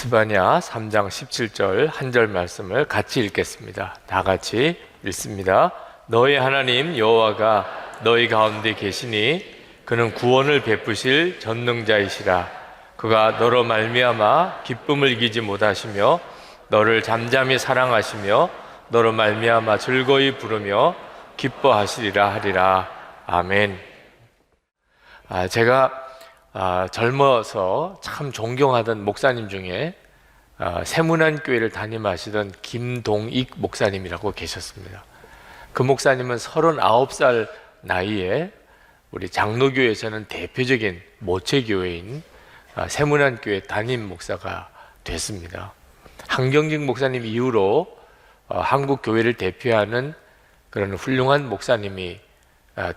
스바냐 3장 17절 한 절 말씀을 같이 읽겠습니다. 다 같이 읽습니다. 너희 하나님 여호와가 너희 가운데 계시니 그는 구원을 베푸실 전능자이시라. 그가 너로 말미암아 기쁨을 이기지 못하시며 너를 잠잠히 사랑하시며 너로 말미암아 즐거이 부르며 기뻐하시리라 하리라. 아멘. 제가 젊어서 참 존경하던 목사님 중에 세문안교회를 담임하시던 김동익 목사님이라고 계셨습니다. 그 목사님은 39살 나이에 우리 장로교회에서는 대표적인 모체교회인 세문안교회 담임 목사가 됐습니다. 한경직 목사님 이후로 한국 교회를 대표하는 그런 훌륭한 목사님이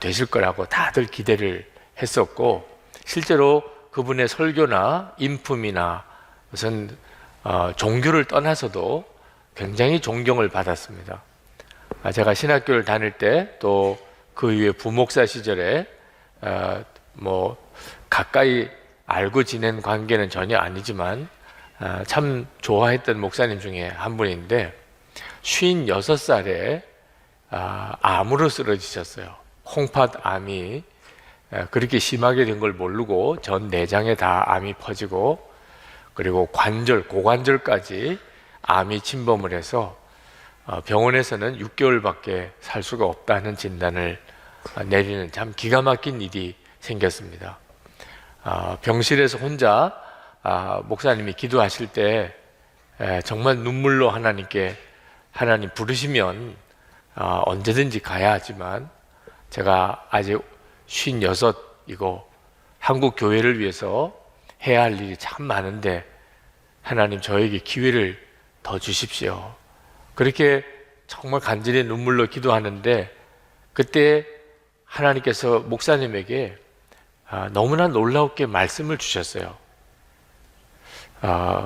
되실 거라고 다들 기대를 했었고, 실제로 그분의 설교나 인품이나 무슨 종교를 떠나서도 굉장히 존경을 받았습니다. 제가 신학교를 다닐 때 또 그 이후에 부목사 시절에 가까이 알고 지낸 관계는 전혀 아니지만 참 좋아했던 목사님 중에 한 분인데 56살에 암으로 쓰러지셨어요. 콩팥암이 그렇게 심하게 된 걸 모르고 전 내장에 다 암이 퍼지고, 그리고 고관절까지 암이 침범을 해서 병원에서는 6개월밖에 살 수가 없다는 진단을 내리는 참 기가 막힌 일이 생겼습니다. 병실에서 혼자 목사님이 기도하실 때 정말 눈물로 하나님 부르시면 언제든지 가야 하지만 제가 아직 56이고 한국 교회를 위해서 해야 할 일이 참 많은데 하나님 저에게 기회를 더 주십시오. 그렇게 정말 간절히 눈물로 기도하는데, 그때 하나님께서 목사님에게 너무나 놀라웠게 말씀을 주셨어요.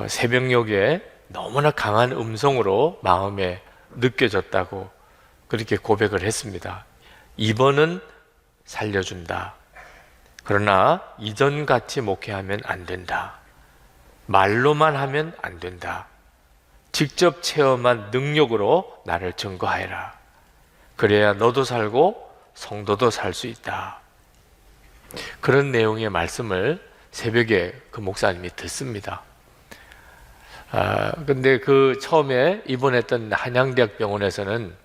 새벽녘에 너무나 강한 음성으로 마음에 느껴졌다고 그렇게 고백을 했습니다. 이번은 살려준다. 그러나 이전같이 목회하면 안 된다. 말로만 하면 안 된다. 직접 체험한 능력으로 나를 증거하여라. 그래야 너도 살고 성도도 살 수 있다. 그런 내용의 말씀을 새벽에 그 목사님이 듣습니다. 근데 그 처음에 입원했던 한양대학병원에서는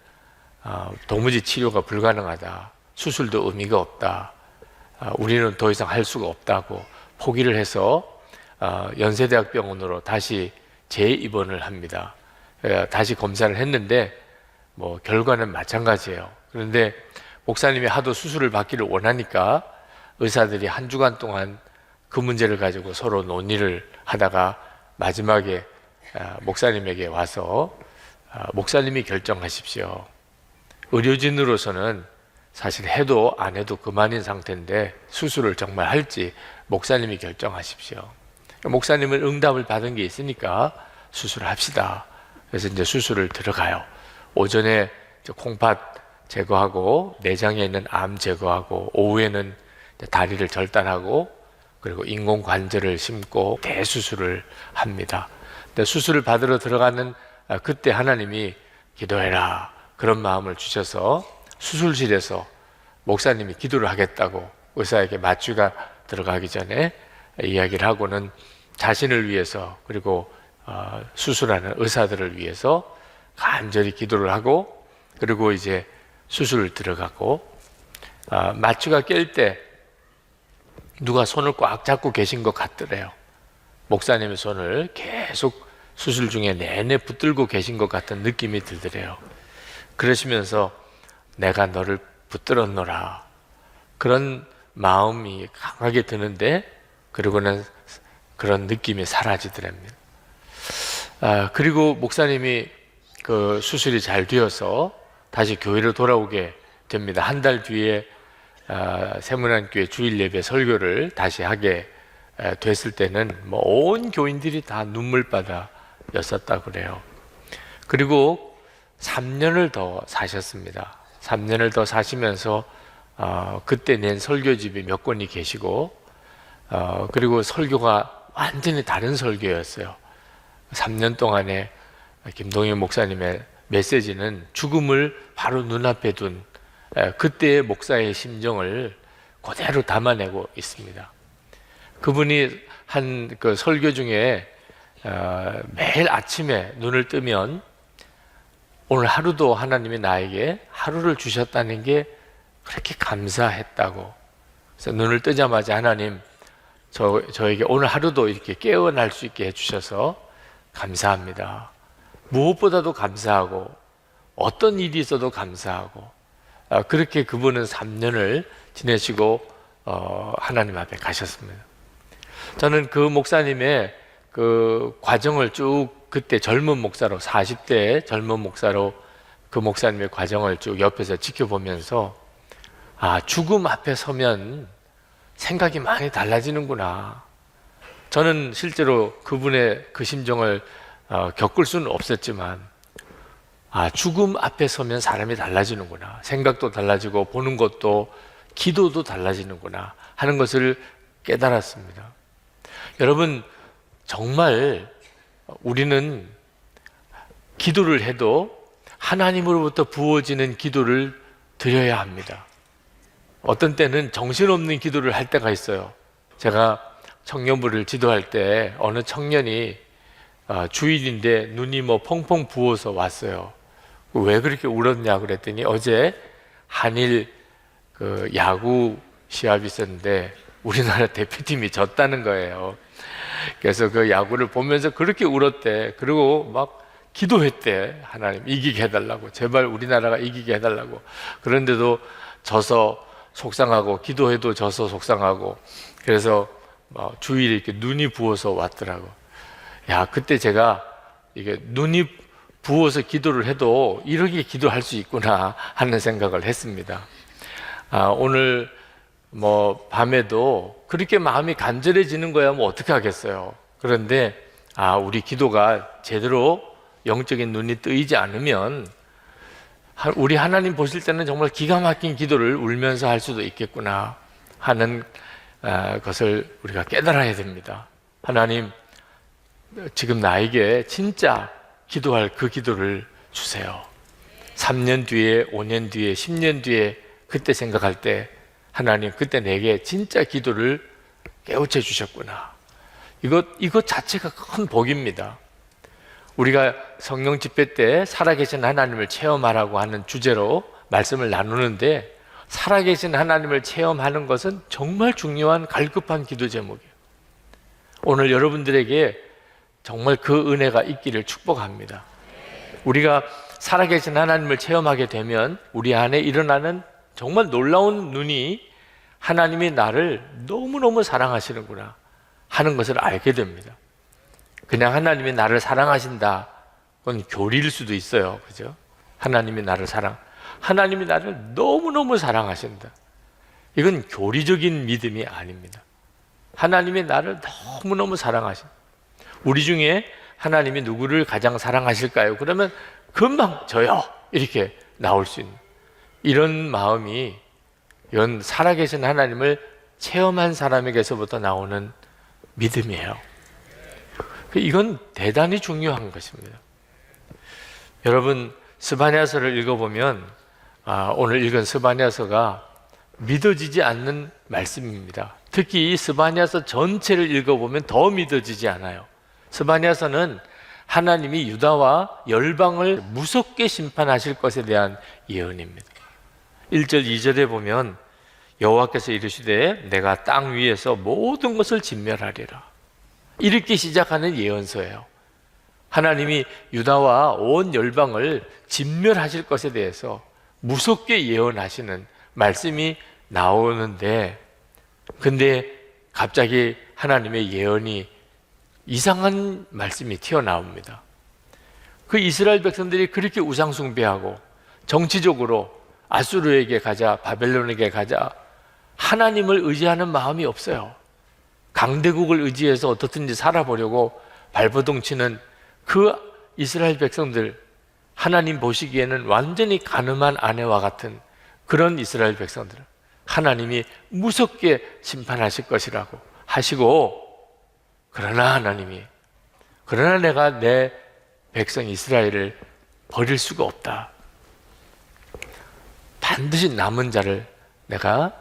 도무지 치료가 불가능하다. 수술도 의미가 없다. 우리는 더 이상 할 수가 없다고 포기를 해서 연세대학병원으로 다시 재입원을 합니다. 다시 검사를 했는데 결과는 마찬가지예요. 그런데 목사님이 하도 수술을 받기를 원하니까 의사들이 한 주간 동안 그 문제를 가지고 서로 논의를 하다가 마지막에 목사님에게 와서 목사님이 결정하십시오. 의료진으로서는 사실 해도 안 해도 그만인 상태인데 수술을 정말 할지 목사님이 결정하십시오. 목사님은 응답을 받은 게 있으니까 수술을 합시다. 그래서 이제 수술을 들어가요. 오전에 콩팥 제거하고 내장에 있는 암 제거하고, 오후에는 다리를 절단하고, 그리고 인공관절을 심고 대수술을 합니다. 근데 수술을 받으러 들어가는 그때 하나님이 기도해라 그런 마음을 주셔서 수술실에서 목사님이 기도를 하겠다고 의사에게 맞추가 들어가기 전에 이야기를 하고는 자신을 위해서, 그리고 수술하는 의사들을 위해서 간절히 기도를 하고, 그리고 이제 수술을 들어가고, 마취가 깰 때 누가 손을 꽉 잡고 계신 것 같더래요. 목사님의 손을 계속 수술 중에 내내 붙들고 계신 것 같은 느낌이 들더래요. 그러시면서 내가 너를 붙들었노라 그런 마음이 강하게 드는데, 그리고는 그런 느낌이 사라지더랍니다. 그리고 목사님이 그 수술이 잘 되어서 다시 교회로 돌아오게 됩니다. 한 달 뒤에 세문안교회 주일 예배 설교를 다시 하게 됐을 때는 온 교인들이 다 눈물바다였었다고 그래요. 그리고 3년을 더 사셨습니다. 3년을 더 사시면서 그때 낸 설교집이 몇 권이 계시고, 그리고 설교가 완전히 다른 설교였어요. 3년 동안의 김동현 목사님의 메시지는 죽음을 바로 눈앞에 둔 그때의 목사의 심정을 그대로 담아내고 있습니다. 그분이 한 그 설교 중에 매일 아침에 눈을 뜨면 오늘 하루도 하나님이 나에게 하루를 주셨다는 게 그렇게 감사했다고. 그래서 눈을 뜨자마자 하나님 저에게 오늘 하루도 이렇게 깨어날 수 있게 해주셔서 감사합니다. 무엇보다도 감사하고 어떤 일이 있어도 감사하고 그렇게 그분은 3년을 지내시고 하나님 앞에 가셨습니다. 저는 그 목사님의 그 과정을 쭉 그때 젊은 목사로 40대 젊은 목사로 그 목사님의 과정을 쭉 옆에서 지켜보면서 죽음 앞에 서면 생각이 많이 달라지는구나. 저는 실제로 그분의 그 심정을 겪을 수는 없었지만 죽음 앞에 서면 사람이 달라지는구나. 생각도 달라지고 보는 것도 기도도 달라지는구나 하는 것을 깨달았습니다. 여러분, 정말 우리는 기도를 해도 하나님으로부터 부어지는 기도를 드려야 합니다. 어떤 때는 정신없는 기도를 할 때가 있어요. 제가 청년부를 지도할 때 어느 청년이 주일인데 눈이 펑펑 부어서 왔어요. 왜 그렇게 울었냐 그랬더니 어제 한일 그 야구 시합이 있었는데 우리나라 대표팀이 졌다는 거예요. 그래서 그 야구를 보면서 그렇게 울었대. 그리고 막 기도했대. 하나님 이기게 해달라고, 제발 우리나라가 이기게 해달라고. 그런데도 져서 속상하고, 기도해도 져서 속상하고, 그래서 주일에 이렇게 눈이 부어서 왔더라고. 그때 제가 이게 눈이 부어서 기도를 해도 이렇게 기도할 수 있구나 하는 생각을 했습니다. 오늘 밤에도 그렇게 마음이 간절해지는 거야 어떻게 하겠어요. 그런데 우리 기도가 제대로 영적인 눈이 뜨이지 않으면 우리 하나님 보실 때는 정말 기가 막힌 기도를 울면서 할 수도 있겠구나 하는 것을 우리가 깨달아야 됩니다. 하나님, 지금 나에게 진짜 기도할 그 기도를 주세요. 3년 뒤에, 5년 뒤에, 10년 뒤에 그때 생각할 때 하나님 그때 내게 진짜 기도를 깨우쳐 주셨구나. 이것 자체가 큰 복입니다. 우리가 성령 집회 때 살아계신 하나님을 체험하라고 하는 주제로 말씀을 나누는데, 살아계신 하나님을 체험하는 것은 정말 중요한 갈급한 기도 제목이에요. 오늘 여러분들에게 정말 그 은혜가 있기를 축복합니다. 우리가 살아계신 하나님을 체험하게 되면 우리 안에 일어나는 정말 놀라운 눈이 하나님이 나를 너무너무 사랑하시는구나 하는 것을 알게 됩니다. 그냥 하나님이 나를 사랑하신다, 그건 교리일 수도 있어요. 그죠? 하나님이 나를 너무너무 사랑하신다. 이건 교리적인 믿음이 아닙니다. 하나님이 나를 너무너무 사랑하신다. 우리 중에 하나님이 누구를 가장 사랑하실까요? 그러면 금방 저요 이렇게 나올 수 있는 이런 마음이, 이건 살아계신 하나님을 체험한 사람에게서부터 나오는 믿음이에요. 이건 대단히 중요한 것입니다. 여러분, 스바냐서를 읽어보면 오늘 읽은 스바냐서가 믿어지지 않는 말씀입니다. 특히 이 스바냐서 전체를 읽어보면 더 믿어지지 않아요. 스바냐서는 하나님이 유다와 열방을 무섭게 심판하실 것에 대한 예언입니다. 1절 2절에 보면 여호와께서 이르시되 내가 땅 위에서 모든 것을 진멸하리라, 이렇게 시작하는 예언서예요. 하나님이 유다와 온 열방을 진멸하실 것에 대해서 무섭게 예언하시는 말씀이 나오는데, 근데 갑자기 하나님의 예언이 이상한 말씀이 튀어나옵니다. 그 이스라엘 백성들이 그렇게 우상숭배하고 정치적으로 아수르에게 가자, 바벨론에게 가자, 하나님을 의지하는 마음이 없어요. 강대국을 의지해서 어떻든지 살아보려고 발버둥 치는 그 이스라엘 백성들, 하나님 보시기에는 완전히 가늠한 아내와 같은 그런 이스라엘 백성들, 하나님이 무섭게 심판하실 것이라고 하시고, 그러나 하나님이 그러나 내가 내 백성 이스라엘을 버릴 수가 없다. 반드시 남은 자를 내가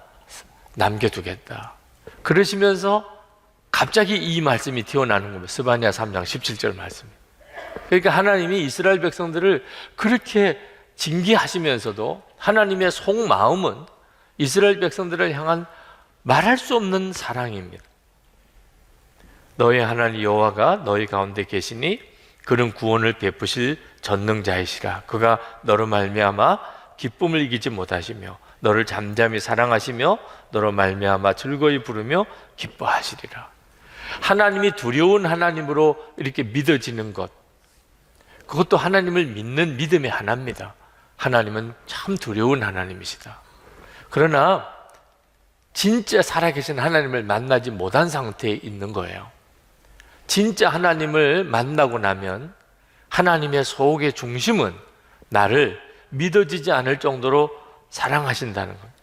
남겨두겠다. 그러시면서 갑자기 이 말씀이 튀어나오는 겁니다. 스바냐 3장 17절 말씀. 그러니까 하나님이 이스라엘 백성들을 그렇게 징계하시면서도 하나님의 속마음은 이스라엘 백성들을 향한 말할 수 없는 사랑입니다. 너희 하나님 여호와가 너희 가운데 계시니 그는 구원을 베푸실 전능자이시라. 그가 너로 말미암아 기쁨을 이기지 못하시며 너를 잠잠히 사랑하시며 너로 말미암아 즐거이 부르며 기뻐하시리라. 하나님이 두려운 하나님으로 이렇게 믿어지는 것, 그것도 하나님을 믿는 믿음의 하나입니다. 하나님은 참 두려운 하나님이시다. 그러나 진짜 살아계신 하나님을 만나지 못한 상태에 있는 거예요. 진짜 하나님을 만나고 나면 하나님의 속의 중심은 나를 믿어지지 않을 정도로 사랑하신다는 거예요.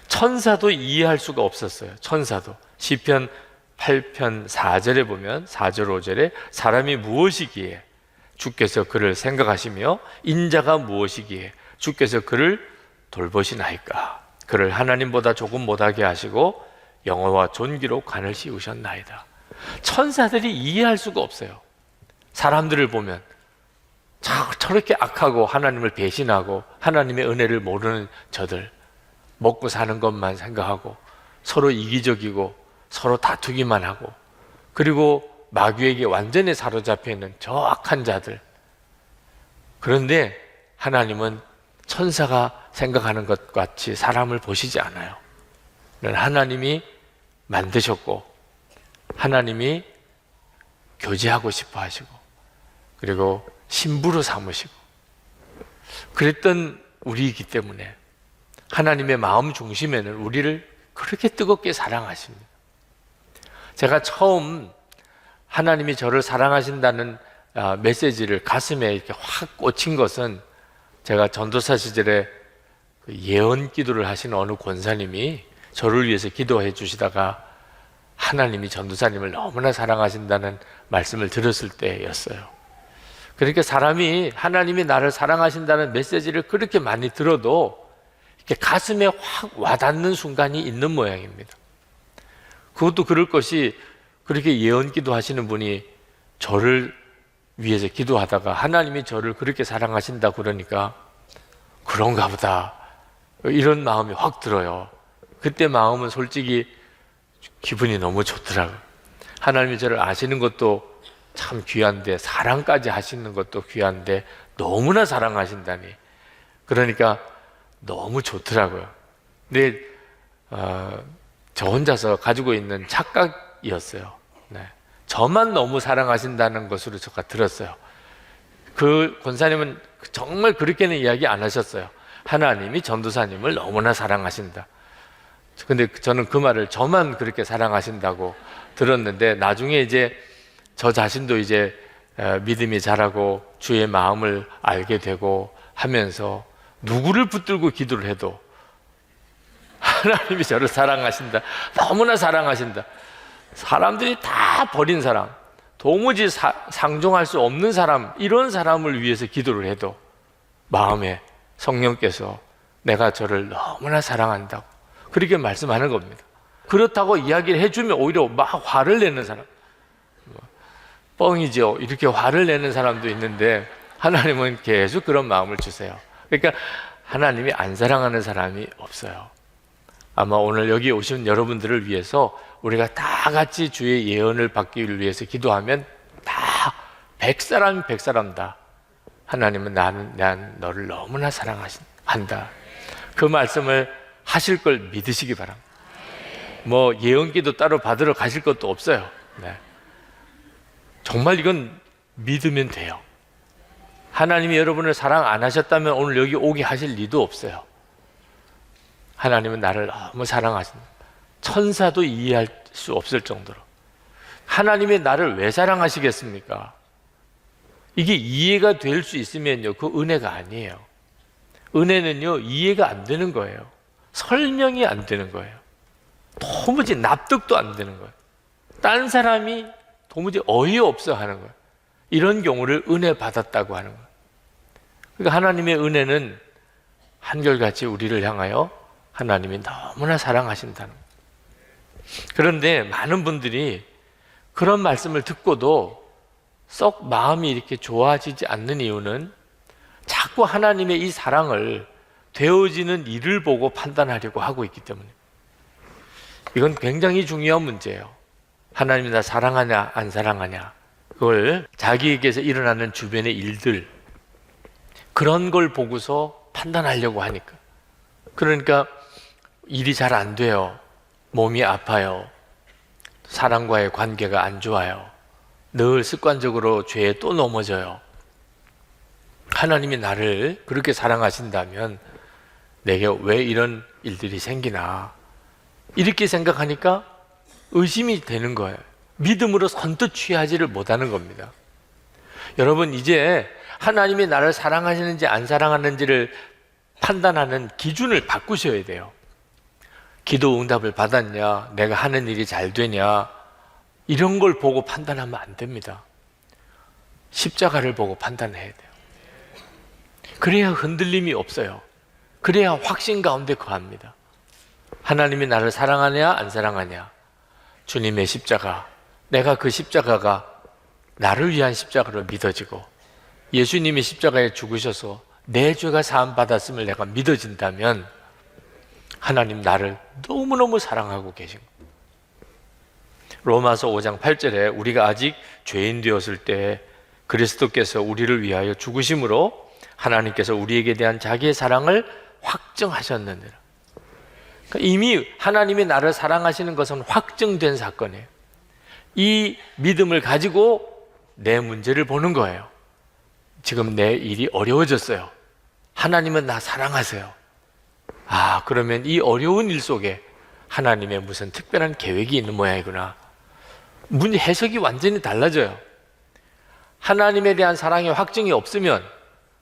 천사도 이해할 수가 없었어요. 천사도. 시편 8편 4절에 보면 4절 5절에 사람이 무엇이기에 주께서 그를 생각하시며 인자가 무엇이기에 주께서 그를 돌보시나이까. 그를 하나님보다 조금 못하게 하시고 영어와 존귀로 관을 씌우셨나이다. 천사들이 이해할 수가 없어요. 사람들을 보면 저렇게 악하고 하나님을 배신하고 하나님의 은혜를 모르는 저들, 먹고 사는 것만 생각하고 서로 이기적이고 서로 다투기만 하고, 그리고 마귀에게 완전히 사로잡혀 있는 저 악한 자들. 그런데 하나님은 천사가 생각하는 것 같이 사람을 보시지 않아요. 하나님이 만드셨고 하나님이 교제하고 싶어 하시고 그리고 신부로 삼으시고 그랬던 우리이기 때문에 하나님의 마음 중심에는 우리를 그렇게 뜨겁게 사랑하십니다. 제가 처음 하나님이 저를 사랑하신다는 메시지를 가슴에 이렇게 확 꽂힌 것은 제가 전도사 시절에 예언 기도를 하시는 어느 권사님이 저를 위해서 기도해 주시다가 하나님이 전도사님을 너무나 사랑하신다는 말씀을 들었을 때였어요. 그러니까 사람이 하나님이 나를 사랑하신다는 메시지를 그렇게 많이 들어도 이렇게 가슴에 확 와닿는 순간이 있는 모양입니다. 그것도 그럴 것이 그렇게 예언 기도하시는 분이 저를 위해서 기도하다가 하나님이 저를 그렇게 사랑하신다 그러니까 그런가 보다 이런 마음이 확 들어요. 그때 마음은 솔직히 기분이 너무 좋더라고요. 하나님이 저를 아시는 것도 참 귀한데 사랑까지 하시는 것도 귀한데 너무나 사랑하신다니 그러니까 너무 좋더라고요. 근데 저 혼자서 가지고 있는 착각이었어요. 네. 저만 너무 사랑하신다는 것으로 제가 들었어요. 그 권사님은 정말 그렇게는 이야기 안 하셨어요. 하나님이 전도사님을 너무나 사랑하신다. 근데 저는 그 말을 저만 그렇게 사랑하신다고 들었는데 나중에 이제 저 자신도 이제 믿음이 자라고 주의 마음을 알게 되고 하면서 누구를 붙들고 기도를 해도 하나님이 저를 사랑하신다. 너무나 사랑하신다. 사람들이 다 버린 사람, 도무지 상종할 수 없는 사람, 이런 사람을 위해서 기도를 해도 마음에 성령께서 내가 저를 너무나 사랑한다고 그렇게 말씀하는 겁니다. 그렇다고 이야기를 해주면 오히려 막 화를 내는 사람, 뻥이죠. 이렇게 화를 내는 사람도 있는데 하나님은 계속 그런 마음을 주세요. 그러니까 하나님이 안 사랑하는 사람이 없어요. 아마 오늘 여기 오신 여러분들을 위해서 우리가 다 같이 주의 예언을 받기 위해서 기도하면 다 100사람 100사람 다 하나님은 난 너를 너무나 사랑한다. 그 말씀을 하실 걸 믿으시기 바랍니다. 뭐 예언기도 따로 받으러 가실 것도 없어요. 네. 정말 이건 믿으면 돼요. 하나님이 여러분을 사랑 안 하셨다면 오늘 여기 오게 하실 리도 없어요. 하나님은 나를 너무 사랑하신다. 천사도 이해할 수 없을 정도로. 하나님이 나를 왜 사랑하시겠습니까? 이게 이해가 될 수 있으면요, 그 은혜가 아니에요. 은혜는요, 이해가 안 되는 거예요. 설명이 안 되는 거예요. 도무지 납득도 안 되는 거예요. 딴 사람이 도무지 어이없어 하는 거예요. 이런 경우를 은혜 받았다고 하는 거예요. 그러니까 하나님의 은혜는 한결같이 우리를 향하여 하나님이 너무나 사랑하신다는 거예요. 그런데 많은 분들이 그런 말씀을 듣고도 썩 마음이 이렇게 좋아지지 않는 이유는 자꾸 하나님의 이 사랑을 되어지는 일을 보고 판단하려고 하고 있기 때문에, 이건 굉장히 중요한 문제예요. 하나님이 나 사랑하냐 안 사랑하냐, 그걸 자기에게서 일어나는 주변의 일들, 그런 걸 보고서 판단하려고 하니까. 그러니까 일이 잘 안 돼요. 몸이 아파요. 사람과의 관계가 안 좋아요. 늘 습관적으로 죄에 또 넘어져요. 하나님이 나를 그렇게 사랑하신다면 내게 왜 이런 일들이 생기나, 이렇게 생각하니까 의심이 되는 거예요. 믿음으로 선뜻 취하지를 못하는 겁니다. 여러분, 이제 하나님이 나를 사랑하시는지 안 사랑하는지를 판단하는 기준을 바꾸셔야 돼요. 기도 응답을 받았냐, 내가 하는 일이 잘 되냐, 이런 걸 보고 판단하면 안 됩니다. 십자가를 보고 판단해야 돼요. 그래야 흔들림이 없어요. 그래야 확신 가운데 거합니다. 하나님이 나를 사랑하냐 안 사랑하냐, 주님의 십자가, 내가 그 십자가가 나를 위한 십자가로 믿어지고 예수님이 십자가에 죽으셔서 내 죄가 사함 받았음을 내가 믿어진다면 하나님 나를 너무너무 사랑하고 계신 거예요. 로마서 5장 8절에 우리가 아직 죄인 되었을 때 그리스도께서 우리를 위하여 죽으심으로 하나님께서 우리에게 대한 자기의 사랑을 확증하셨느니라. 그러니까 이미 하나님이 나를 사랑하시는 것은 확증된 사건이에요. 이 믿음을 가지고 내 문제를 보는 거예요. 지금 내 일이 어려워졌어요. 하나님은 나 사랑하세요. 아, 그러면 이 어려운 일 속에 하나님의 무슨 특별한 계획이 있는 모양이구나. 해석이 완전히 달라져요. 하나님에 대한 사랑의 확증이 없으면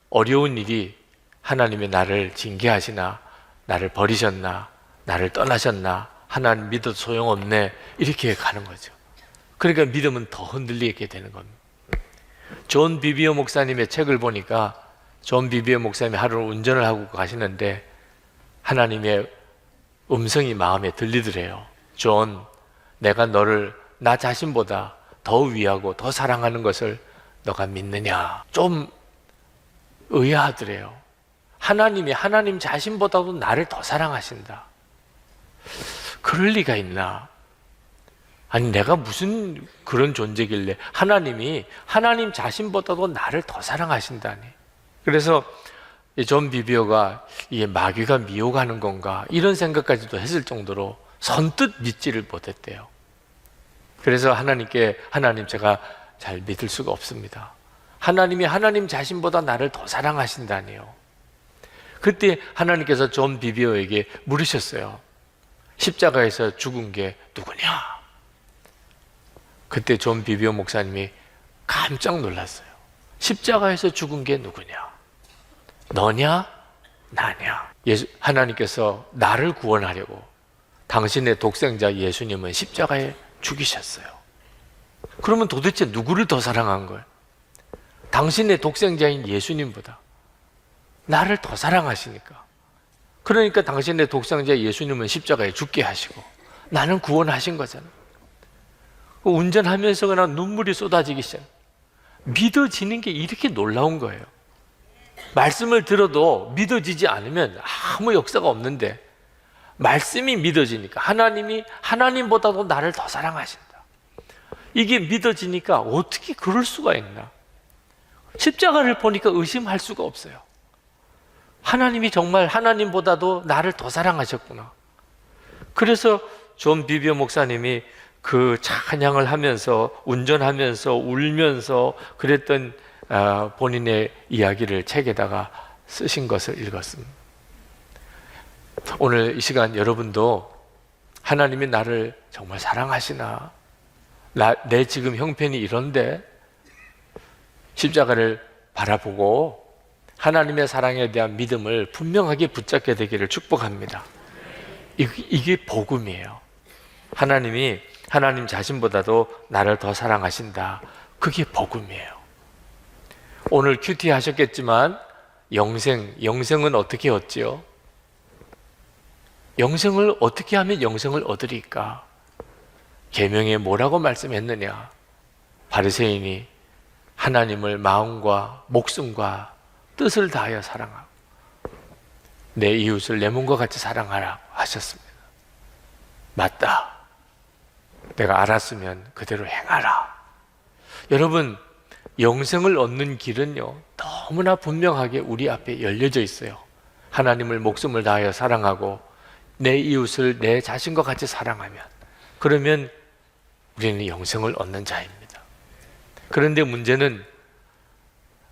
어려운 일이 하나님이 나를 징계하시나, 나를 버리셨나, 나를 떠나셨나, 하나님 믿어도 소용없네, 이렇게 가는 거죠. 그러니까 믿음은 더 흔들리게 되는 겁니다. 존 비비어 목사님의 책을 보니까 존 비비어 목사님이 하루 운전을 하고 가시는데 하나님의 음성이 마음에 들리더래요. 존, 내가 너를 나 자신보다 더 위하고 더 사랑하는 것을 너가 믿느냐? 좀 의아하더래요. 하나님이 하나님 자신보다도 나를 더 사랑하신다. 그럴 리가 있나? 아니, 내가 무슨 그런 존재길래 하나님이 하나님 자신보다도 나를 더 사랑하신다니. 그래서 존 비비어가 이게 마귀가 미혹하는 건가, 이런 생각까지도 했을 정도로 선뜻 믿지를 못했대요. 그래서 하나님께, 하나님 제가 잘 믿을 수가 없습니다. 하나님이 하나님 자신보다 나를 더 사랑하신다니요. 그때 하나님께서 존 비비어에게 물으셨어요. 십자가에서 죽은 게 누구냐? 그때 존 비비어 목사님이 깜짝 놀랐어요. 십자가에서 죽은 게 누구냐? 너냐? 나냐? 하나님께서 나를 구원하려고 당신의 독생자 예수님은 십자가에 죽이셨어요. 그러면 도대체 누구를 더 사랑한 거예요? 당신의 독생자인 예수님보다 나를 더 사랑하시니까. 그러니까 당신의 독생자 예수님은 십자가에 죽게 하시고 나는 구원하신 거잖아요. 운전하면서 그냥 눈물이 쏟아지기 시작. 믿어지는 게 이렇게 놀라운 거예요. 말씀을 들어도 믿어지지 않으면 아무 역사가 없는데 말씀이 믿어지니까 하나님이 하나님보다도 나를 더 사랑하신다. 이게 믿어지니까 어떻게 그럴 수가 있나? 십자가를 보니까 의심할 수가 없어요. 하나님이 정말 하나님보다도 나를 더 사랑하셨구나. 그래서 존 비비어 목사님이 그 찬양을 하면서 운전하면서 울면서 그랬던 본인의 이야기를 책에다가 쓰신 것을 읽었습니다. 오늘 이 시간 여러분도 하나님이 나를 정말 사랑하시나? 내 지금 형편이 이런데 십자가를 바라보고 하나님의 사랑에 대한 믿음을 분명하게 붙잡게 되기를 축복합니다. 이게 복음이에요. 하나님이 하나님 자신보다도 나를 더 사랑하신다. 그게 복음이에요. 오늘 큐티 하셨겠지만 영생은 어떻게 얻지요? 영생을 어떻게 하면 영생을 얻으리까? 계명에 뭐라고 말씀했느냐? 바리새인이 하나님을 마음과 목숨과 뜻을 다하여 사랑하고 내 이웃을 내 몸과 같이 사랑하라 하셨습니다. 맞다. 내가 알았으면 그대로 행하라. 여러분, 영생을 얻는 길은요, 너무나 분명하게 우리 앞에 열려져 있어요. 하나님을 목숨을 다하여 사랑하고 내 이웃을 내 자신과 같이 사랑하면, 그러면 우리는 영생을 얻는 자입니다. 그런데 문제는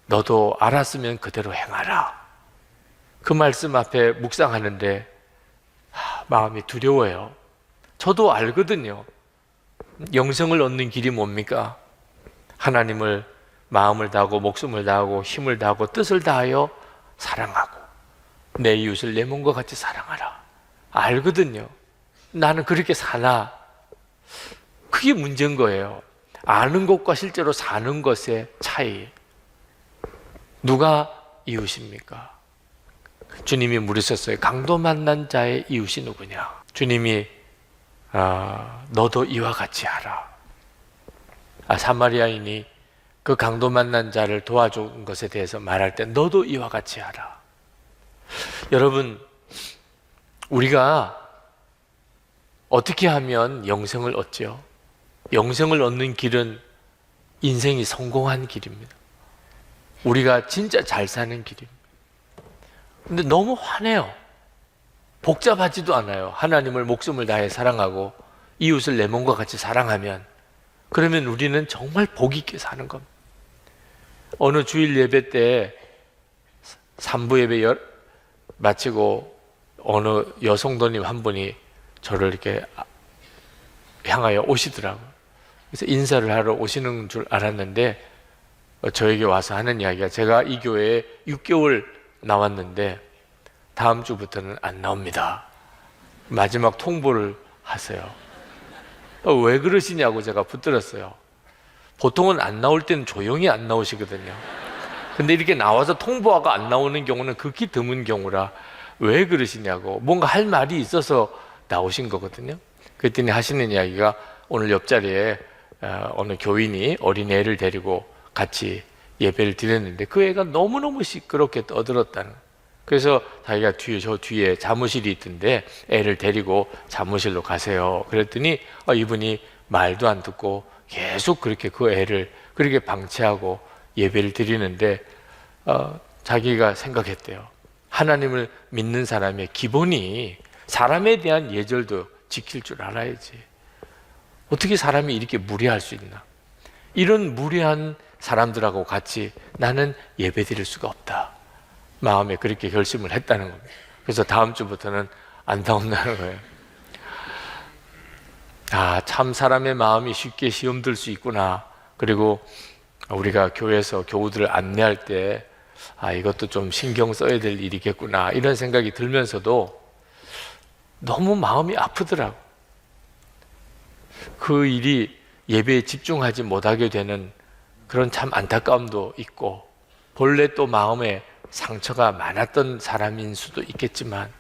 너도 알았으면 그대로 행하라. 그 말씀 앞에 묵상하는데 마음이 두려워요. 저도 알거든요. 영생을 얻는 길이 뭡니까? 하나님을 마음을 다하고 목숨을 다하고 힘을 다하고 뜻을 다하여 사랑하고 내 이웃을 내 몸과 같이 사랑하라. 알거든요. 나는 그렇게 사나? 그게 문제인 거예요. 아는 것과 실제로 사는 것의 차이. 누가 이웃입니까? 주님이 물으셨어요. 강도 만난 자의 이웃이 누구냐? 주님이 너도 이와 같이 하라. 사마리아인이 그 강도 만난 자를 도와준 것에 대해서 말할 때 너도 이와 같이 하라. 여러분, 우리가 어떻게 하면 영생을 얻죠? 영생을 얻는 길은 인생이 성공한 길입니다. 우리가 진짜 잘 사는 길입니다. 근데 너무 화내요. 복잡하지도 않아요. 하나님을 목숨을 다해 사랑하고 이웃을 내 몸과 같이 사랑하면, 그러면 우리는 정말 복 있게 사는 겁니다. 어느 주일 예배 때 3부 예배 마치고 어느 여성도님 한 분이 저를 이렇게 향하여 오시더라고요. 그래서 인사를 하러 오시는 줄 알았는데 저에게 와서 하는 이야기가, 제가 이 교회에 6개월 나왔는데 다음 주부터는 안 나옵니다. 마지막 통보를 하세요. 왜 그러시냐고 제가 붙들었어요. 보통은 안 나올 때는 조용히 안 나오시거든요. 근데 이렇게 나와서 통보하고 안 나오는 경우는 극히 드문 경우라 왜 그러시냐고, 뭔가 할 말이 있어서 나오신 거거든요. 그랬더니 하시는 이야기가, 오늘 옆자리에 어느 교인이 어린애를 데리고 같이 예배를 드렸는데 그 애가 너무너무 시끄럽게 떠들었다는. 그래서 자기가 저 뒤에 사무실이 있던데 애를 데리고 사무실로 가세요. 그랬더니 이분이 말도 안 듣고 계속 그렇게 그 애를 그렇게 방치하고 예배를 드리는데 자기가 생각했대요. 하나님을 믿는 사람의 기본이 사람에 대한 예절도 지킬 줄 알아야지. 어떻게 사람이 이렇게 무례할 수 있나? 이런 무례한 사람들하고 같이 나는 예배 드릴 수가 없다. 마음에 그렇게 결심을 했다는 겁니다. 그래서 다음 주부터는 안 나온다는 거예요. 참 사람의 마음이 쉽게 시험들 수 있구나. 그리고 우리가 교회에서 교우들을 안내할 때 이것도 좀 신경 써야 될 일이겠구나, 이런 생각이 들면서도 너무 마음이 아프더라고. 그 일이 예배에 집중하지 못하게 되는 그런 참 안타까움도 있고, 본래 또 마음에 상처가 많았던 사람인 수도 있겠지만,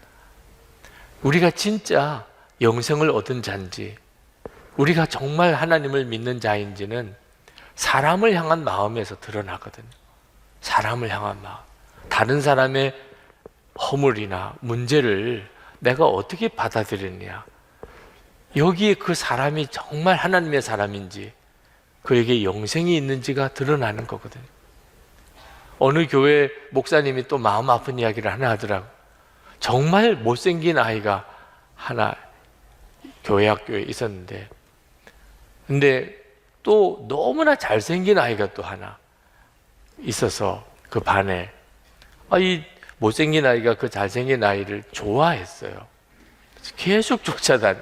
우리가 진짜 영생을 얻은 자인지, 우리가 정말 하나님을 믿는 자인지는 사람을 향한 마음에서 드러나거든요. 사람을 향한 마음. 다른 사람의 허물이나 문제를 내가 어떻게 받아들였냐, 여기에 그 사람이 정말 하나님의 사람인지, 그에게 영생이 있는지가 드러나는 거거든요. 어느 교회 목사님이 또 마음 아픈 이야기를 하나 하더라고요. 정말 못생긴 아이가 하나 교회 학교에 있었는데, 근데 또 너무나 잘생긴 아이가 또 하나 있어서 그 반에 이 못생긴 아이가 그 잘생긴 아이를 좋아했어요. 계속 쫓아다니.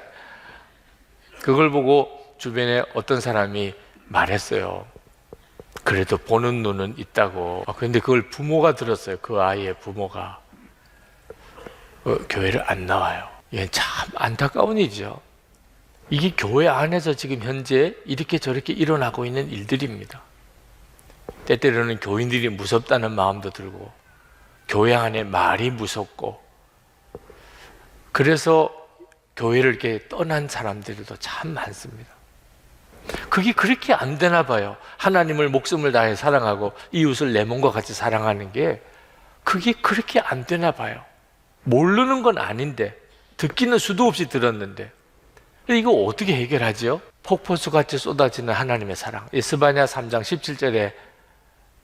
그걸 보고 주변에 어떤 사람이 말했어요. 그래도 보는 눈은 있다고. 그런데 그걸 부모가 들었어요. 그 아이의 부모가. 교회를 안 나와요. 이게 참 안타까운 일이죠. 이게 교회 안에서 지금 현재 이렇게 저렇게 일어나고 있는 일들입니다. 때때로는 교인들이 무섭다는 마음도 들고 교회 안에 말이 무섭고 그래서 교회를 이렇게 떠난 사람들도 참 많습니다. 그게 그렇게 안 되나 봐요. 하나님을 목숨을 다해 사랑하고 이웃을 내 몸과 같이 사랑하는 게 그게 그렇게 안 되나 봐요. 모르는 건 아닌데 듣기는 수도 없이 들었는데 이거 어떻게 해결하죠? 폭포수같이 쏟아지는 하나님의 사랑, 스바냐 3장 17절에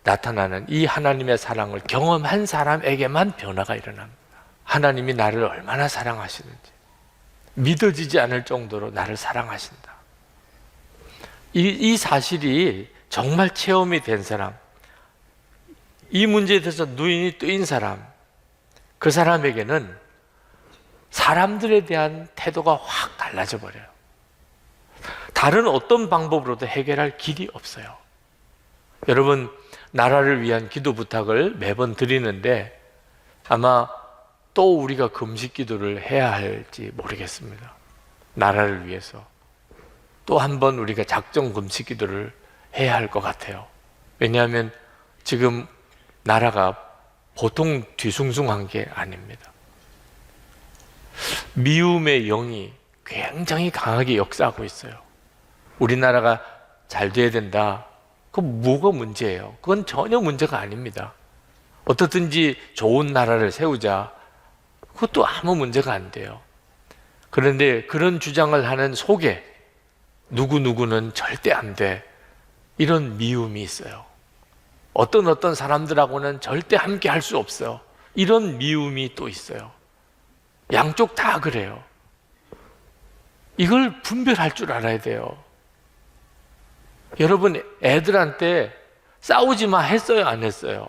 나타나는 이 하나님의 사랑을 경험한 사람에게만 변화가 일어납니다. 하나님이 나를 얼마나 사랑하시는지 믿어지지 않을 정도로 나를 사랑하신다. 이 사실이 정말 체험이 된 사람, 이 문제에 대해서 눈이 뜨인 사람, 그 사람에게는 사람들에 대한 태도가 확 달라져 버려요. 다른 어떤 방법으로도 해결할 길이 없어요. 여러분, 나라를 위한 기도 부탁을 매번 드리는데 아마 또 우리가 금식 기도를 해야 할지 모르겠습니다. 나라를 위해서 또 한 번 우리가 작정 금식 기도를 해야 할 것 같아요. 왜냐하면 지금 나라가 보통 뒤숭숭한 게 아닙니다. 미움의 영이 굉장히 강하게 역사하고 있어요. 우리나라가 잘 돼야 된다. 그건 뭐가 문제예요? 그건 전혀 문제가 아닙니다. 어떻든지 좋은 나라를 세우자. 그것도 아무 문제가 안 돼요. 그런데 그런 주장을 하는 속에 누구누구는 절대 안 돼. 이런 미움이 있어요. 어떤 사람들하고는 절대 함께 할 수 없어요. 이런 미움이 또 있어요. 양쪽 다 그래요. 이걸 분별할 줄 알아야 돼요. 여러분, 애들한테 싸우지 마 했어요, 안 했어요?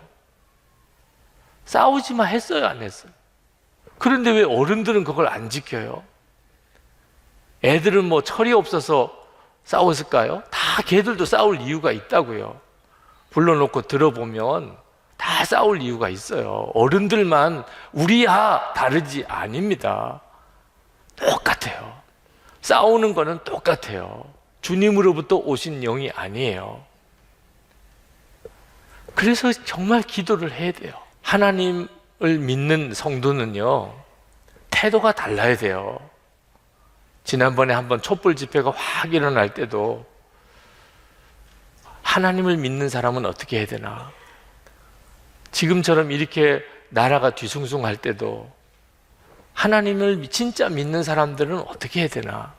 싸우지 마 했어요, 안 했어요? 그런데 왜 어른들은 그걸 안 지켜요? 애들은 뭐 철이 없어서 싸웠을까요? 다 걔들도 싸울 이유가 있다고요. 불러놓고 들어보면 다 싸울 이유가 있어요. 어른들만 우리야 다르지 아닙니다. 똑같아요. 싸우는 거는 똑같아요. 주님으로부터 오신 영이 아니에요. 그래서 정말 기도를 해야 돼요. 하나님을 믿는 성도는요, 태도가 달라야 돼요. 지난번에 한번 촛불 집회가 확 일어날 때도 하나님을 믿는 사람은 어떻게 해야 되나? 지금처럼 이렇게 나라가 뒤숭숭할 때도 하나님을 진짜 믿는 사람들은 어떻게 해야 되나?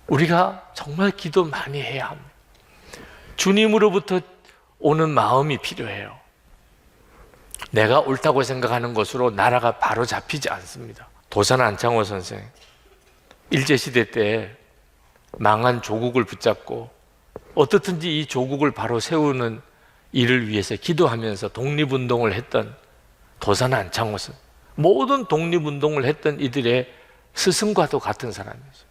우리가 정말 기도 많이 해야 합니다. 주님으로부터 오는 마음이 필요해요. 내가 옳다고 생각하는 것으로 나라가 바로 잡히지 않습니다. 도산 안창호 선생, 일제시대 때 망한 조국을 붙잡고 어떻든지 이 조국을 바로 세우는 일을 위해서 기도하면서 독립운동을 했던 도산 안창호 선생, 모든 독립운동을 했던 이들의 스승과도 같은 사람이죠.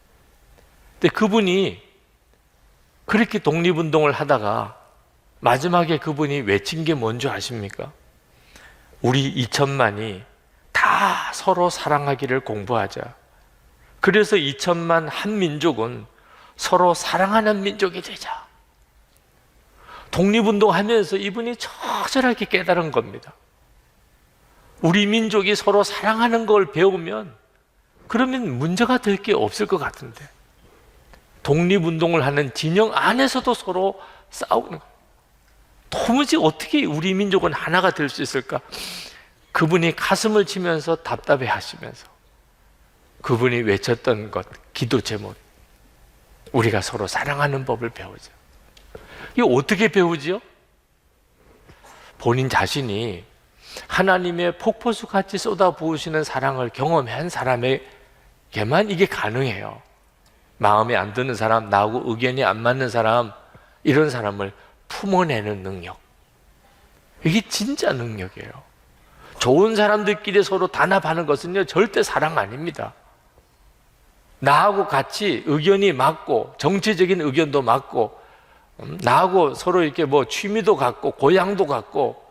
근데 그분이 그렇게 독립운동을 하다가 마지막에 그분이 외친 게 뭔지 아십니까? 우리 2천만이 다 서로 사랑하기를 공부하자. 그래서 2천만 한민족은 서로 사랑하는 민족이 되자. 독립운동 하면서 이분이 처절하게 깨달은 겁니다. 우리 민족이 서로 사랑하는 걸 배우면 그러면 문제가 될 게 없을 것 같은데, 독립운동을 하는 진영 안에서도 서로 싸우는 거예요. 도무지 어떻게 우리 민족은 하나가 될 수 있을까? 그분이 가슴을 치면서 답답해 하시면서 그분이 외쳤던 것, 기도 제목, 우리가 서로 사랑하는 법을 배우자. 이거 어떻게 배우지요? 본인 자신이 하나님의 폭포수 같이 쏟아부으시는 사랑을 경험한 사람에게만 이게 가능해요. 마음에 안 드는 사람, 나하고 의견이 안 맞는 사람, 이런 사람을 품어내는 능력, 이게 진짜 능력이에요. 좋은 사람들끼리 서로 단합하는 것은요, 절대 사랑 아닙니다. 나하고 같이 의견이 맞고 정치적인 의견도 맞고 나하고 서로 이렇게 뭐 취미도 같고 고향도 같고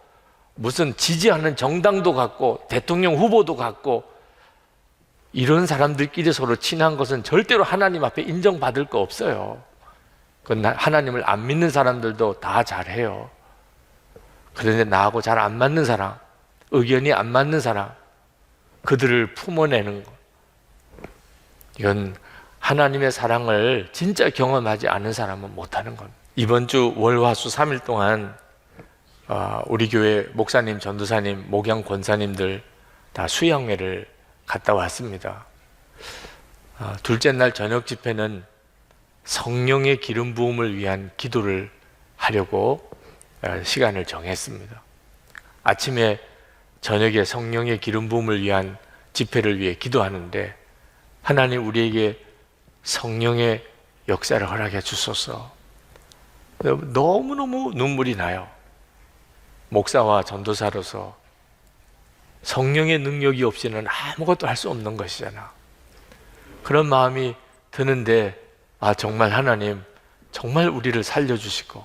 무슨 지지하는 정당도 같고 대통령 후보도 같고 이런 사람들끼리 서로 친한 것은 절대로 하나님 앞에 인정받을 거 없어요. 그건 하나님을 안 믿는 사람들도 다 잘해요. 그런데 나하고 잘 안 맞는 사람, 의견이 안 맞는 사람, 그들을 품어내는 것. 이건 하나님의 사랑을 진짜 경험하지 않은 사람은 못하는 겁니다. 이번 주 월화수 3일 동안 우리 교회 목사님, 전도사님, 목양 권사님들 다 수양회를 갔다 왔습니다. 둘째 날 저녁 집회는 성령의 기름 부음을 위한 기도를 하려고 시간을 정했습니다. 아침에 저녁에 성령의 기름 부음을 위한 집회를 위해 기도하는데 하나님 우리에게 성령의 역사를 허락해 주소서. 너무너무 눈물이 나요. 목사와 전도사로서 성령의 능력이 없이는 아무것도 할 수 없는 것이잖아. 그런 마음이 드는데 정말 하나님 정말 우리를 살려주시고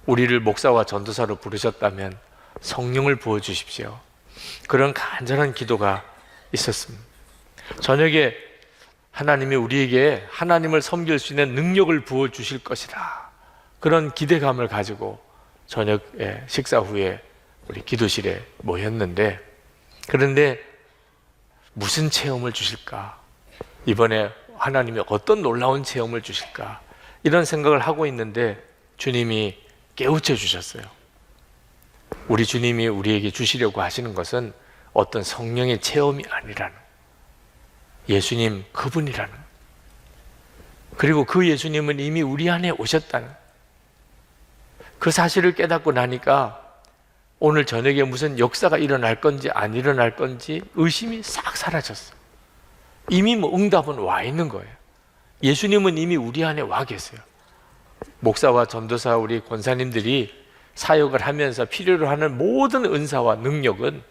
우리를 목사와 전도사로 부르셨다면 성령을 부어주십시오. 그런 간절한 기도가 있었습니다. 저녁에 하나님이 우리에게 하나님을 섬길 수 있는 능력을 부어주실 것이다, 그런 기대감을 가지고 저녁에 식사 후에 우리 기도실에 모였는데, 그런데 무슨 체험을 주실까? 이번에 하나님이 어떤 놀라운 체험을 주실까? 이런 생각을 하고 있는데 주님이 깨우쳐 주셨어요. 우리 주님이 우리에게 주시려고 하시는 것은 어떤 성령의 체험이 아니라는, 예수님 그분이라는, 그리고 그 예수님은 이미 우리 안에 오셨다는 그 사실을 깨닫고 나니까 오늘 저녁에 무슨 역사가 일어날 건지 안 일어날 건지 의심이 싹 사라졌어요. 이미 응답은 와 있는 거예요. 예수님은 이미 우리 안에 와 계세요. 목사와 전도사 우리 권사님들이 사역을 하면서 필요로 하는 모든 은사와 능력은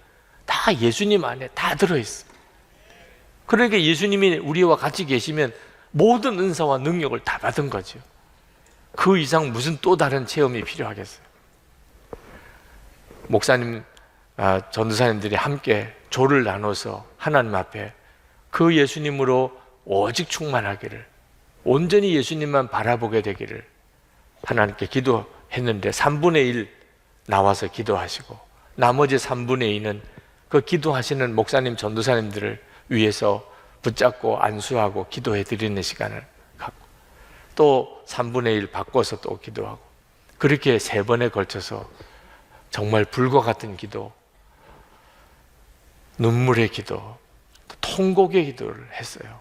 다 예수님 안에 다 들어있어요. 그러니까 예수님이 우리와 같이 계시면 모든 은사와 능력을 다 받은 거죠. 그 이상 무슨 또 다른 체험이 필요하겠어요? 목사님, 전도사님들이 함께 조를 나눠서 하나님 앞에 그 예수님으로 오직 충만하기를, 온전히 예수님만 바라보게 되기를 하나님께 기도했는데 3분의 1 나와서 기도하시고 나머지 3분의 2는 그 기도하시는 목사님, 전도사님들을 위해서 붙잡고 안수하고 기도해 드리는 시간을 갖고 또 3분의 1 바꿔서 또 기도하고, 그렇게 3번에 걸쳐서 정말 불과 같은 기도, 눈물의 기도, 통곡의 기도를 했어요.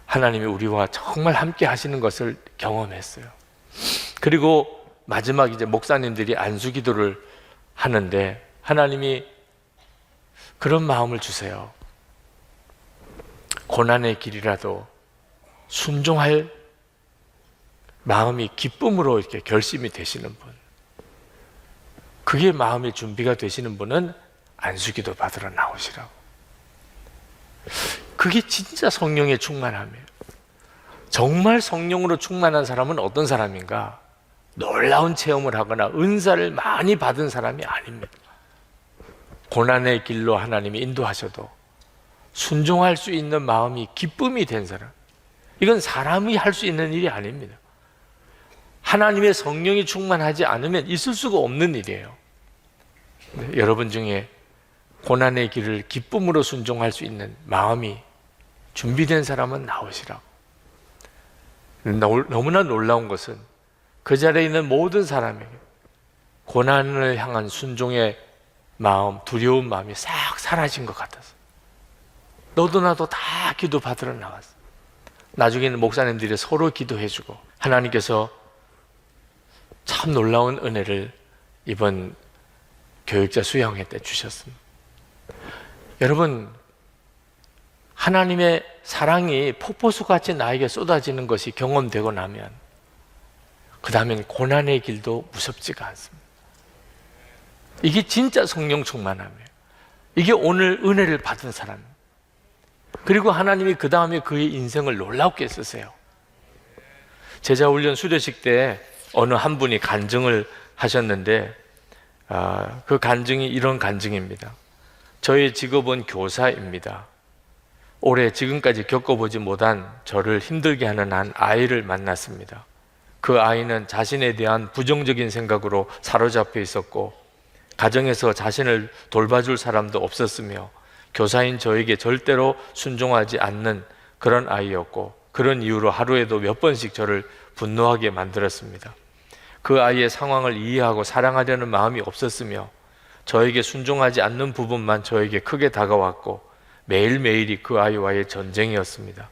하나님이 우리와 정말 함께 하시는 것을 경험했어요. 그리고 마지막 이제 목사님들이 안수 기도를 하는데 하나님이 그런 마음을 주세요. 고난의 길이라도 순종할 마음이 기쁨으로 이렇게 결심이 되시는 분, 그게 마음의 준비가 되시는 분은 안수기도 받으러 나오시라고. 그게 진짜 성령의 충만함이에요. 정말 성령으로 충만한 사람은 어떤 사람인가? 놀라운 체험을 하거나 은사를 많이 받은 사람이 아닙니다. 고난의 길로 하나님이 인도하셔도 순종할 수 있는 마음이 기쁨이 된 사람, 이건 사람이 할 수 있는 일이 아닙니다. 하나님의 성령이 충만하지 않으면 있을 수가 없는 일이에요. 여러분 중에 고난의 길을 기쁨으로 순종할 수 있는 마음이 준비된 사람은 나오시라고. 너무나 놀라운 것은 그 자리에 있는 모든 사람에게 고난을 향한 순종의 마음, 두려운 마음이 싹 사라진 것 같아서 너도 나도 다 기도 받으러 나왔어. 나중에는 목사님들이 서로 기도해주고 하나님께서 참 놀라운 은혜를 이번 교육자 수양회 때 주셨습니다. 여러분, 하나님의 사랑이 폭포수같이 나에게 쏟아지는 것이 경험되고 나면 그 다음엔 고난의 길도 무섭지가 않습니다. 이게 진짜 성령 충만함이에요. 이게 오늘 은혜를 받은 사람입니다. 그리고 하나님이 그 다음에 그의 인생을 놀랍게 쓰세요. 제자훈련 수료식 때 어느 한 분이 간증을 하셨는데 그 간증이 이런 간증입니다. 저의 직업은 교사입니다. 올해 지금까지 겪어보지 못한 저를 힘들게 하는 한 아이를 만났습니다. 그 아이는 자신에 대한 부정적인 생각으로 사로잡혀 있었고 가정에서 자신을 돌봐줄 사람도 없었으며 교사인 저에게 절대로 순종하지 않는 그런 아이였고 그런 이유로 하루에도 몇 번씩 저를 분노하게 만들었습니다. 그 아이의 상황을 이해하고 사랑하려는 마음이 없었으며 저에게 순종하지 않는 부분만 저에게 크게 다가왔고 매일매일이 그 아이와의 전쟁이었습니다.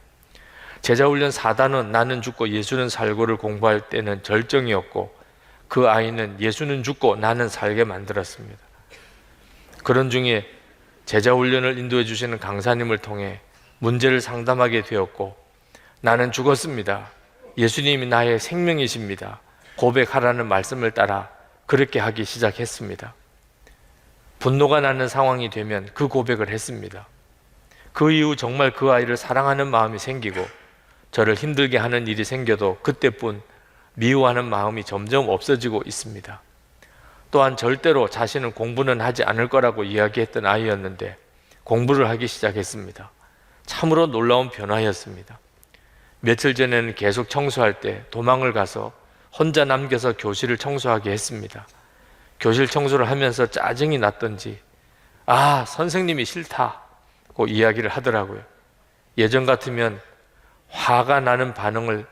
제자훈련 4단원 나는 죽고 예수는 살고를 공부할 때는 절정이었고 그 아이는 예수는 죽고 나는 살게 만들었습니다. 그런 중에 제자훈련을 인도해 주시는 강사님을 통해 문제를 상담하게 되었고 나는 죽었습니다. 예수님이 나의 생명이십니다. 고백하라는 말씀을 따라 그렇게 하기 시작했습니다. 분노가 나는 상황이 되면 그 고백을 했습니다. 그 이후 정말 그 아이를 사랑하는 마음이 생기고 저를 힘들게 하는 일이 생겨도 그때뿐 미워하는 마음이 점점 없어지고 있습니다. 또한 절대로 자신은 공부는 하지 않을 거라고 이야기했던 아이였는데 공부를 하기 시작했습니다. 참으로 놀라운 변화였습니다. 며칠 전에는 계속 청소할 때 도망을 가서 혼자 남겨서 교실을 청소하게 했습니다. 교실 청소를 하면서 짜증이 났던지 선생님이 싫다고 이야기를 하더라고요. 예전 같으면 화가 나는 반응을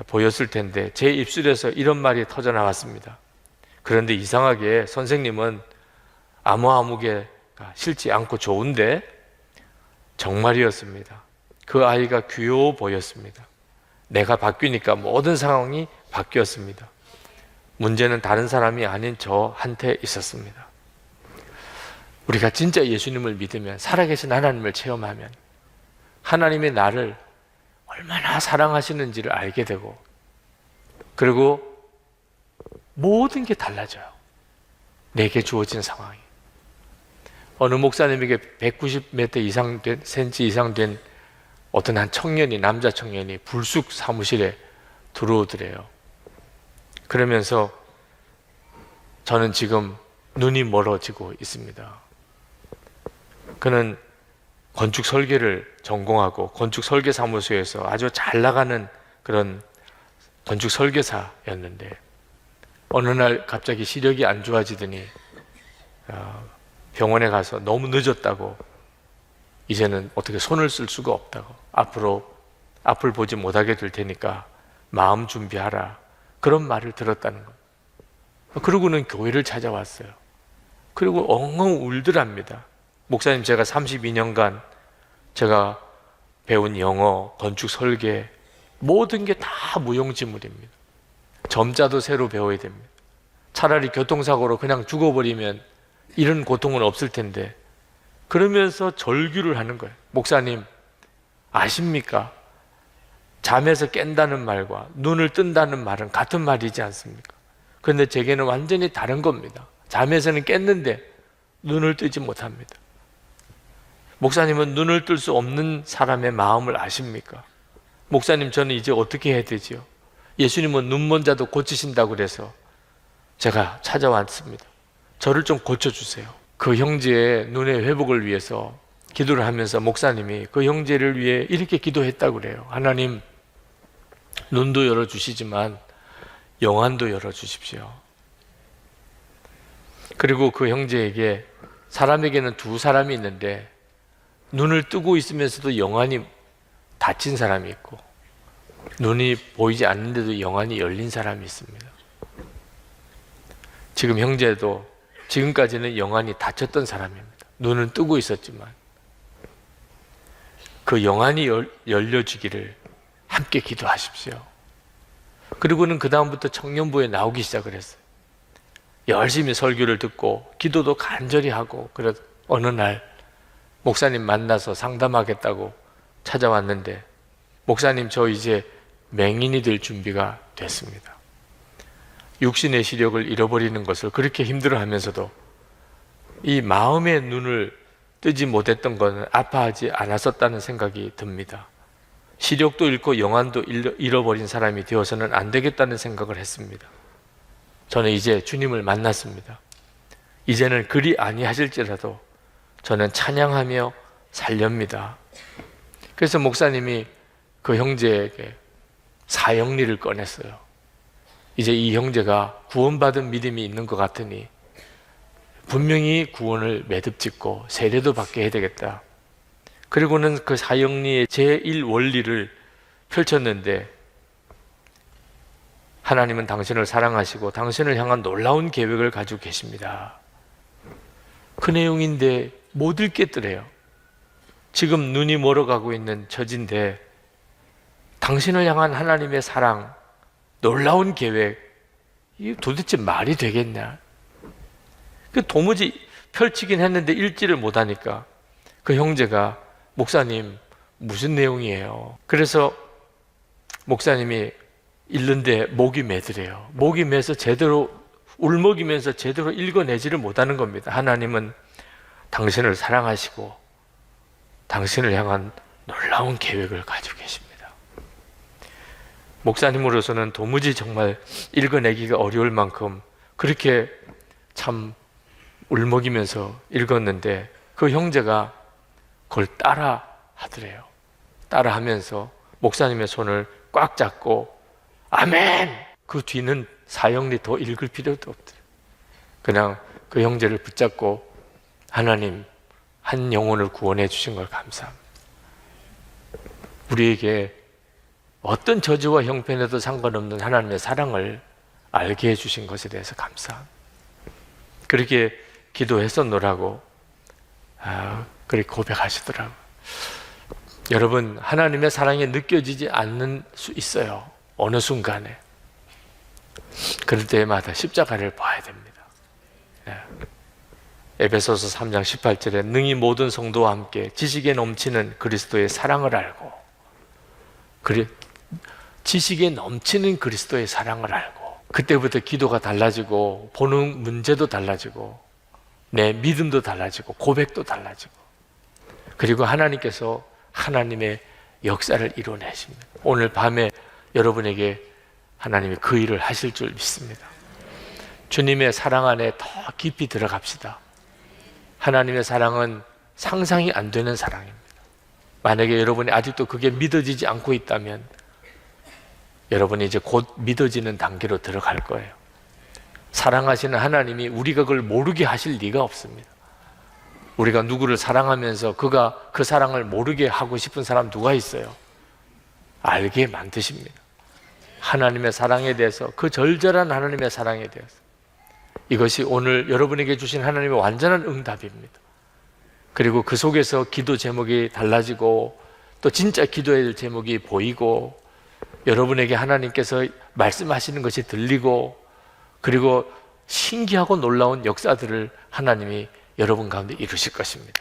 보였을 텐데 제 입술에서 이런 말이 터져 나왔습니다. 그런데 이상하게 선생님은 아무개가 싫지 않고 좋은데 정말이었습니다. 그 아이가 귀여워 보였습니다. 내가 바뀌니까 모든 상황이 바뀌었습니다. 문제는 다른 사람이 아닌 저한테 있었습니다. 우리가 진짜 예수님을 믿으면 살아계신 하나님을 체험하면 하나님의 나를 얼마나 사랑하시는지를 알게 되고 그리고 모든 게 달라져요. 내게 주어진 상황이. 어느 목사님에게 190m 이상 된, cm 이상 된 어떤 한 청년이, 남자 청년이 불쑥 사무실에 들어오더래요. 그러면서 저는 지금 눈이 멀어지고 있습니다. 그는 건축 설계를 전공하고 건축 설계 사무소에서 아주 잘 나가는 그런 건축 설계사였는데 어느 날 갑자기 시력이 안 좋아지더니 병원에 가서 너무 늦었다고 이제는 어떻게 손을 쓸 수가 없다고 앞으로 앞을 보지 못하게 될 테니까 마음 준비하라 그런 말을 들었다는 거예요. 그러고는 교회를 찾아왔어요. 그리고 엉엉 울더랍니다. 목사님, 제가 32년간 제가 배운 영어, 건축 설계 모든 게 다 무용지물입니다. 점자도 새로 배워야 됩니다. 차라리 교통사고로 그냥 죽어버리면 이런 고통은 없을 텐데 그러면서 절규를 하는 거예요. 목사님, 아십니까? 잠에서 깬다는 말과 눈을 뜬다는 말은 같은 말이지 않습니까? 그런데 제게는 완전히 다른 겁니다. 잠에서는 깼는데 눈을 뜨지 못합니다. 목사님은 눈을 뜰 수 없는 사람의 마음을 아십니까? 목사님, 저는 이제 어떻게 해야 되지요? 예수님은 눈먼 자도 고치신다고 그래서 제가 찾아왔습니다. 저를 좀 고쳐주세요. 그 형제의 눈의 회복을 위해서 기도를 하면서 목사님이 그 형제를 위해 이렇게 기도했다고 그래요. 하나님, 눈도 열어주시지만 영안도 열어주십시오. 그리고 그 형제에게 사람에게는 두 사람이 있는데 눈을 뜨고 있으면서도 영안이 닫힌 사람이 있고 눈이 보이지 않는데도 영안이 열린 사람이 있습니다. 지금 형제도 지금까지는 영안이 닫혔던 사람입니다. 눈은 뜨고 있었지만 그 영안이 열려지기를 함께 기도하십시오. 그리고는 그 다음부터 청년부에 나오기 시작을 했어요. 열심히 설교를 듣고 기도도 간절히 하고 어느 날 목사님 만나서 상담하겠다고 찾아왔는데 목사님, 저 이제 맹인이 될 준비가 됐습니다. 육신의 시력을 잃어버리는 것을 그렇게 힘들어하면서도 이 마음의 눈을 뜨지 못했던 것은 아파하지 않았었다는 생각이 듭니다. 시력도 잃고 영안도 잃어버린 사람이 되어서는 안 되겠다는 생각을 했습니다. 저는 이제 주님을 만났습니다. 이제는 그리 아니하실지라도 저는 찬양하며 살렵니다. 그래서 목사님이 그 형제에게 사형리를 꺼냈어요. 이제 이 형제가 구원받은 믿음이 있는 것 같으니 분명히 구원을 매듭짓고 세례도 받게 해야 되겠다. 그리고는 그 사형리의 제1원리를 펼쳤는데, 하나님은 당신을 사랑하시고 당신을 향한 놀라운 계획을 가지고 계십니다. 그 내용인데 못 읽겠더래요. 지금 눈이 멀어가고 있는 처지인데 당신을 향한 하나님의 사랑, 놀라운 계획, 이게 도대체 말이 되겠냐? 도무지 펼치긴 했는데 읽지를 못하니까 그 형제가 목사님 무슨 내용이에요? 그래서 목사님이 읽는데 목이 메더래요. 목이 메서 제대로 울먹이면서 제대로 읽어내지를 못하는 겁니다. 하나님은 당신을 사랑하시고 당신을 향한 놀라운 계획을 가지고 계십니다. 목사님으로서는 도무지 정말 읽어내기가 어려울 만큼 그렇게 참 울먹이면서 읽었는데 그 형제가 그걸 따라 하더래요. 따라 하면서 목사님의 손을 꽉 잡고 아멘! 그 뒤는 사형리 더 읽을 필요도 없더래요. 그냥 그 형제를 붙잡고 하나님 한 영혼을 구원해 주신 걸 감사합니다. 우리에게 어떤 저주와 형편에도 상관없는 하나님의 사랑을 알게 해주신 것에 대해서 감사합니다. 그렇게 기도했었노라고 그렇게 고백하시더라고요. 여러분, 하나님의 사랑이 느껴지지 않는 수 있어요. 어느 순간에. 그럴 때마다 십자가를 봐야 됩니다. 네. 에베소서 3장 18절에 능히 모든 성도와 함께 지식에 넘치는 그리스도의 사랑을 알고, 지식에 넘치는 그리스도의 사랑을 알고, 그때부터 기도가 달라지고 보는 문제도 달라지고 내 믿음도 달라지고 고백도 달라지고, 그리고 하나님께서 하나님의 역사를 이뤄내십니다. 오늘 밤에 여러분에게 하나님이 그 일을 하실 줄 믿습니다. 주님의 사랑 안에 더 깊이 들어갑시다. 하나님의 사랑은 상상이 안 되는 사랑입니다. 만약에 여러분이 아직도 그게 믿어지지 않고 있다면 여러분이 이제 곧 믿어지는 단계로 들어갈 거예요. 사랑하시는 하나님이 우리가 그걸 모르게 하실 리가 없습니다. 우리가 누구를 사랑하면서 그가 그 사랑을 모르게 하고 싶은 사람 누가 있어요? 알게 만드십니다. 하나님의 사랑에 대해서, 그 절절한 하나님의 사랑에 대해서. 이것이 오늘 여러분에게 주신 하나님의 완전한 응답입니다. 그리고 그 속에서 기도 제목이 달라지고 또 진짜 기도해야 될 제목이 보이고 여러분에게 하나님께서 말씀하시는 것이 들리고 그리고 신기하고 놀라운 역사들을 하나님이 여러분 가운데 이루실 것입니다.